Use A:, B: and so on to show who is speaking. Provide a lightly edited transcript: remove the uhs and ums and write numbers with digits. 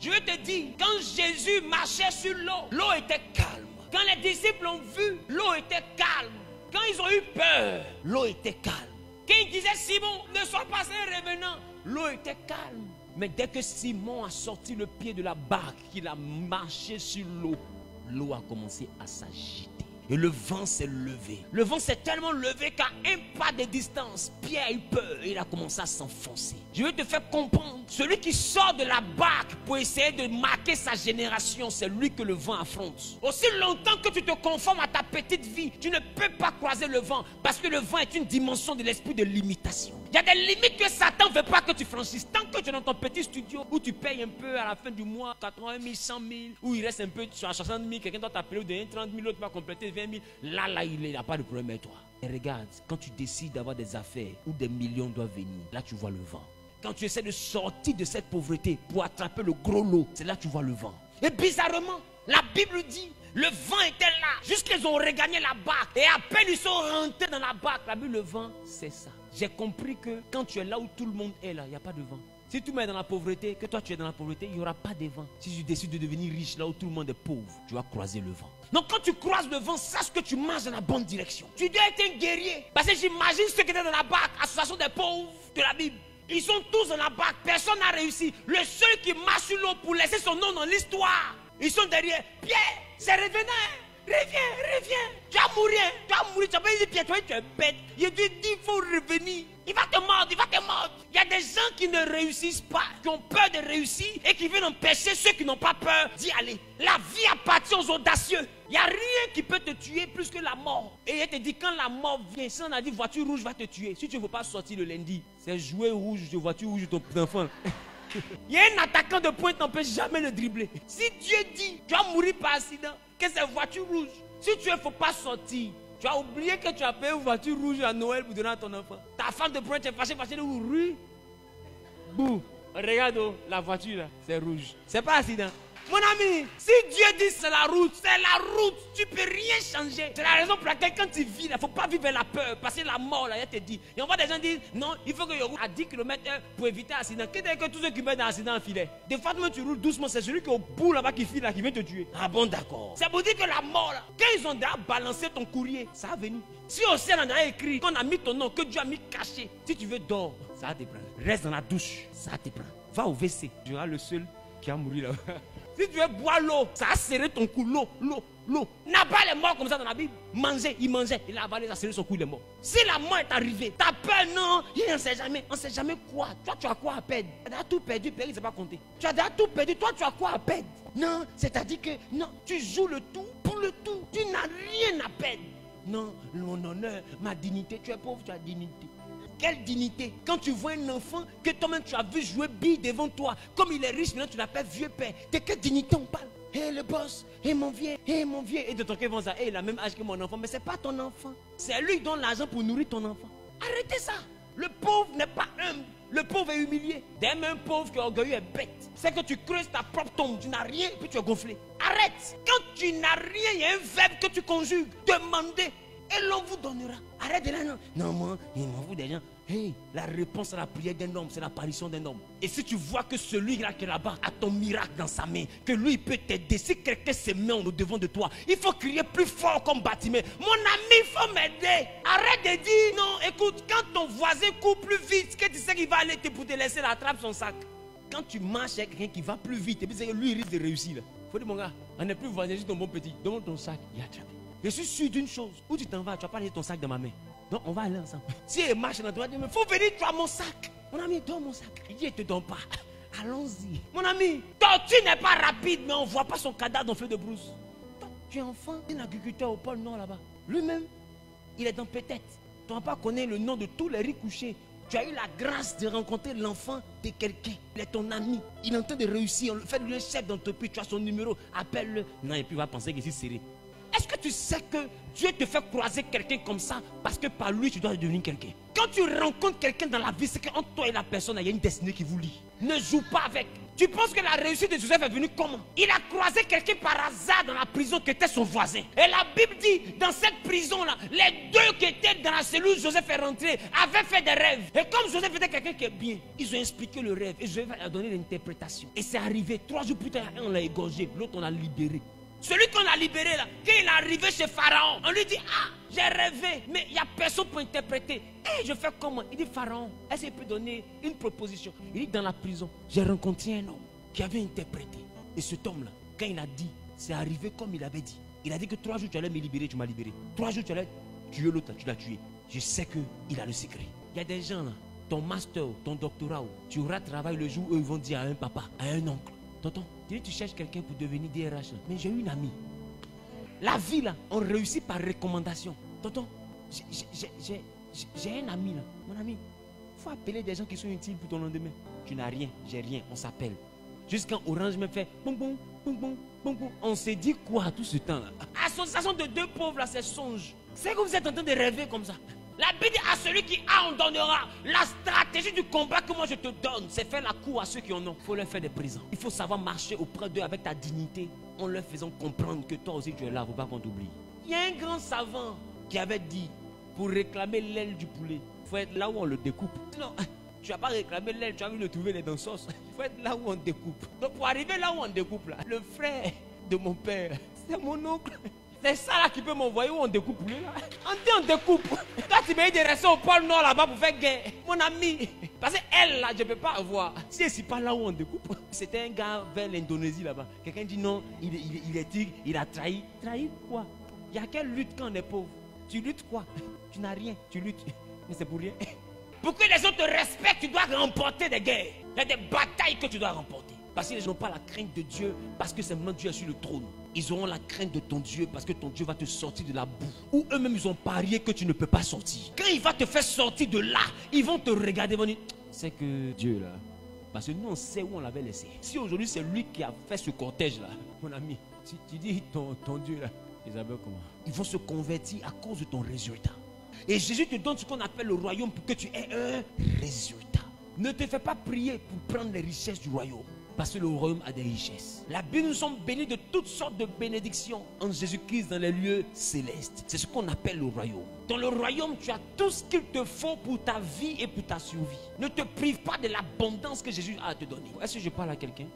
A: Je vais te dire, quand Jésus marchait sur l'eau, l'eau était calme. Quand les disciples l'ont vu, l'eau était calme. Quand ils ont eu peur, l'eau était calme. Quand ils disaient Simon, ne sois pas un revenant, l'eau était calme. Mais dès que Simon a sorti le pied de la barque, qu'il a marché sur l'eau, l'eau a commencé à s'agiter. Et le vent s'est levé. Le vent s'est tellement levé qu'à un pas de distance, Pierre a eu peur et il a commencé à s'enfoncer. Je vais te faire comprendre, celui qui sort de la barque pour essayer de marquer sa génération, c'est lui que le vent affronte. Aussi longtemps que tu te conformes à ta petite vie, tu ne peux pas croiser le vent parce que le vent est une dimension de l'esprit de limitation. Il y a des limites que Satan ne veut pas que tu franchisses. Tant que tu es dans ton petit studio où tu payes un peu à la fin du mois, 80 000, 100 000, où il reste un peu, tu as 60 000, quelqu'un doit t'appeler ou donner 30 000, l'autre va compléter 20 000. Là, il n'a pas de problème avec toi. Et regarde, quand tu décides d'avoir des affaires où des millions doivent venir, là tu vois le vent. Quand tu essaies de sortir de cette pauvreté pour attraper le gros lot, c'est là que tu vois le vent. Et bizarrement, la Bible dit, le vent était là, jusqu'à qu'ils ont regagné la barque. Et à peine ils sont rentrés dans la barque, la Bible, le vent, c'est ça. J'ai compris que quand tu es là où tout le monde est là, il n'y a pas de vent. Si tout le monde est dans la pauvreté, que toi tu es dans la pauvreté, il n'y aura pas de vent. Si tu décides de devenir riche là où tout le monde est pauvre, tu vas croiser le vent. Donc quand tu croises le vent, sache que tu marches dans la bonne direction. Tu dois être un guerrier. Parce que j'imagine ceux qui étaient dans la barque, association des pauvres de la Bible. Ils sont tous dans la barque, personne n'a réussi. Le seul qui marche sur l'eau pour laisser son nom dans l'histoire, ils sont derrière. Pierre, c'est revenant. Reviens, tu vas mourir, tu vas pas dit Pierre, toi tu es bête. Il dit, il faut revenir, il va te mordre. Il y a des gens qui ne réussissent pas, qui ont peur de réussir et qui viennent empêcher ceux qui n'ont pas peur d'y aller. La vie appartient aux audacieux. Il n'y a rien qui peut te tuer plus que la mort. Et il te dit, quand la mort vient, si on a dit voiture rouge va te tuer, si tu ne veux pas sortir le lundi, c'est jouer rouge de voiture rouge de ton enfant. Il y a un attaquant de pointe, on ne peut jamais le dribbler. Si Dieu dit, tu vas mourir par accident, que c'est voiture rouge. Si tu ne faut pas sortir, tu as oublié que tu as payé une voiture rouge à Noël pour donner à ton enfant. Ta femme de pointe, tu es fâché, oui. Bouh, regarde la voiture là, c'est rouge. C'est pas accident. Mon ami, si Dieu dit c'est la route, tu peux rien changer. C'est la raison pour laquelle quand tu vis, il ne faut pas vivre la peur, parce que la mort, là, il te dit. Et on voit des gens dire, non, il faut que je roule à 10 km/h pour éviter l'accident. Qu'est-ce que tous ceux qui meurent dans l'accident en filet? Des fois, tu roules doucement, c'est celui qui est au bout là-bas qui file là, qui vient te tuer. Ah bon, d'accord. C'est pour dire que la mort, là, quand ils ont déjà balancé ton courrier, ça va venir. Si au ciel on a écrit, qu'on a mis ton nom, que Dieu a mis caché, si tu veux dors, ça va te prendre. Reste dans la douche, ça va te prendre. Va au WC, tu seras le seul qui a mouru là-bas. Si tu veux boire l'eau, ça a serré ton cou, l'eau. Nabal est mort comme ça dans la Bible. Il mangeait, il a avalé, ça a serré son cou, il est mort. Si la mort est arrivée, t'as peur, non, il ne sait jamais, on ne sait jamais quoi. Toi, tu as quoi à perdre? Tu as tout perdu, Père, il ne sait pas compter. Tu as déjà tout perdu, toi, tu as quoi à perdre? Non, c'est-à-dire que, non, tu joues le tout pour le tout. Tu n'as rien à perdre. Non, mon honneur, ma dignité, tu es pauvre, tu as dignité. Quelle dignité? Quand tu vois un enfant que toi-même tu as vu jouer bille devant toi, comme il est riche, maintenant tu l'appelles vieux père. De quelle dignité on parle? Hé le boss, hé mon vieux, Et de ton cœur, ils vont dire, il a le même âge que mon enfant, mais ce n'est pas ton enfant. C'est lui qui donne l'argent pour nourrir ton enfant. Arrêtez ça. Le pauvre n'est pas humble. Le pauvre est humilié. Même un pauvre qui est orgueilleux est bête. C'est que tu creuses ta propre tombe, tu n'as rien, puis tu es gonflé. Arrête. Quand tu n'as rien, il y a un verbe que tu conjugues. Demandez. Et l'on vous donnera. Arrête de là, non. Non, moi, il m'en fout des gens. Hey, la réponse à la prière d'un homme, c'est l'apparition d'un homme. Et si tu vois que celui-là qui est là-bas a ton miracle dans sa main, que lui peut t'aider, si quelqu'un se met au devant de toi, il faut crier plus fort comme Baptême. Mon ami, il faut m'aider. Arrête de dire, non, écoute, quand ton voisin court plus vite, que tu sais qu'il va aller pour te laisser l'attrape son sac. Quand tu marches avec quelqu'un qui va plus vite, et puis c'est que lui, il risque de réussir. Il faut dire, mon gars, on n'est plus voisin, juste ton bon petit. Donne ton sac, il a attrapé. Je suis sûr d'une chose, où tu t'en vas, tu vas pas laisser ton sac dans ma main. Donc on va aller ensemble. Si elle marche dans toi, il faut venir, tu as mon sac. Mon ami, donne mon sac. Il dit, il ne te donne pas. Allons-y. Mon ami, Tortue n'est pas rapide, mais on ne voit pas son cadavre dans le feu de brousse. Toi, tu es enfant, un agriculteur au pôle Nord là-bas. Lui-même, il est dans peut-être. Tu n'as pas connu le nom de tous les riz couchés. Tu as eu la grâce de rencontrer l'enfant de quelqu'un. Il est ton ami. Il est en train de réussir. Fais-lui le chef d'entreprise. Tu as son numéro. Appelle-le. Non, et puis il va penser qu'il est serré. Est-ce que tu sais que Dieu te fait croiser quelqu'un comme ça parce que par lui tu dois devenir quelqu'un? Quand tu rencontres quelqu'un dans la vie, c'est qu'entre toi et la personne, il y a une destinée qui vous lie. Ne joue pas avec. Tu penses que la réussite de Joseph est venue comment? Il a croisé quelqu'un par hasard dans la prison qui était son voisin. Et la Bible dit, dans cette prison-là, les deux qui étaient dans la cellule où Joseph est rentré avaient fait des rêves. Et comme Joseph était quelqu'un qui est bien, ils ont expliqué le rêve. Et Joseph a donné l'interprétation. Et c'est arrivé, 3 jours plus tard, on l'a égorgé, l'autre on l'a libéré. Celui qu'on a libéré là, quand il est arrivé chez Pharaon, on lui dit, ah, j'ai rêvé, mais il n'y a personne pour interpréter. Et je fais comment? Il dit, Pharaon, est-ce qu'il peut donner une proposition? Il dit, dans la prison, j'ai rencontré un homme qui avait interprété. Et cet homme-là, quand il a dit, c'est arrivé comme il avait dit. Il a dit que 3 jours tu allais me libérer, tu m'as libéré. 3 jours tu allais tuer l'autre, tu l'as tué. Je sais qu'il a le secret. Il y a des gens là, ton master, ton doctorat, tu auras travail le jour où ils vont dire à un papa, à un oncle. Tonton, tu cherches quelqu'un pour devenir DRH. Mais j'ai une amie. La vie là, on réussit par recommandation. Tonton, j'ai un ami là. Mon ami, il faut appeler des gens qui sont utiles pour ton lendemain. Tu n'as rien, j'ai rien, on s'appelle. Jusqu'à Orange me fait bon bon, bon bon, bon bon. On s'est dit quoi tout ce temps là? Association de 2 pauvres là, c'est songe. C'est que vous êtes en train de rêver comme ça. La Bible dit à celui qui a, on donnera. La stratégie du combat que moi je te donne, c'est faire la cour à ceux qui en ont. Il faut leur faire des présents. Il faut savoir marcher auprès d'eux avec ta dignité, en leur faisant comprendre que toi aussi tu es là, il ne faut pas qu'on t'oublie. Il y a un grand savant qui avait dit, pour réclamer l'aile du poulet, il faut être là où on le découpe. Non, tu n'as pas réclamé l'aile, tu as vu le trouver les danseuses. Il faut être là où on découpe. Donc pour arriver là où on découpe, là, le frère de mon père, c'est mon oncle. C'est ça là qui peut m'envoyer où on découpe lui là. On dit on découpe. Toi tu m'as dit de rester au pôle Nord là-bas pour faire guerre. Mon ami. Parce qu'elle là, je ne peux pas avoir. Si elle n'est pas là où on découpe. C'était un gars vers l'Indonésie là-bas. Quelqu'un dit non, il est tigre, il a trahi. Trahi quoi? Il y a quelle lutte quand on est pauvre? Tu luttes quoi? Tu n'as rien, tu luttes. Mais c'est pour rien. Pour que les gens te respectent, tu dois remporter des guerres. Il y a des batailles que tu dois remporter. Parce qu'ils n'ont pas la crainte de Dieu, parce que c'est maintenant Dieu est sur le trône. Ils auront la crainte de ton Dieu, parce que ton Dieu va te sortir de la boue. Ou eux-mêmes, ils ont parié que tu ne peux pas sortir. Quand il va te faire sortir de là, ils vont te regarder, ils vont dire, c'est que Dieu là, parce que nous on sait où on l'avait laissé. Si aujourd'hui c'est lui qui a fait ce cortège là, mon ami, si tu dis ton Dieu là, Isabelle comment? Ils vont se convertir à cause de ton résultat. Et Jésus te donne ce qu'on appelle le royaume pour que tu aies un résultat. Ne te fais pas prier pour prendre les richesses du royaume. Parce que le royaume a des richesses. La Bible, nous sommes bénis de toutes sortes de bénédictions en Jésus-Christ dans les lieux célestes. C'est ce qu'on appelle le royaume. Dans le royaume, tu as tout ce qu'il te faut pour ta vie et pour ta survie. Ne te prive pas de l'abondance que Jésus a à te donner. Est-ce que je parle à quelqu'un?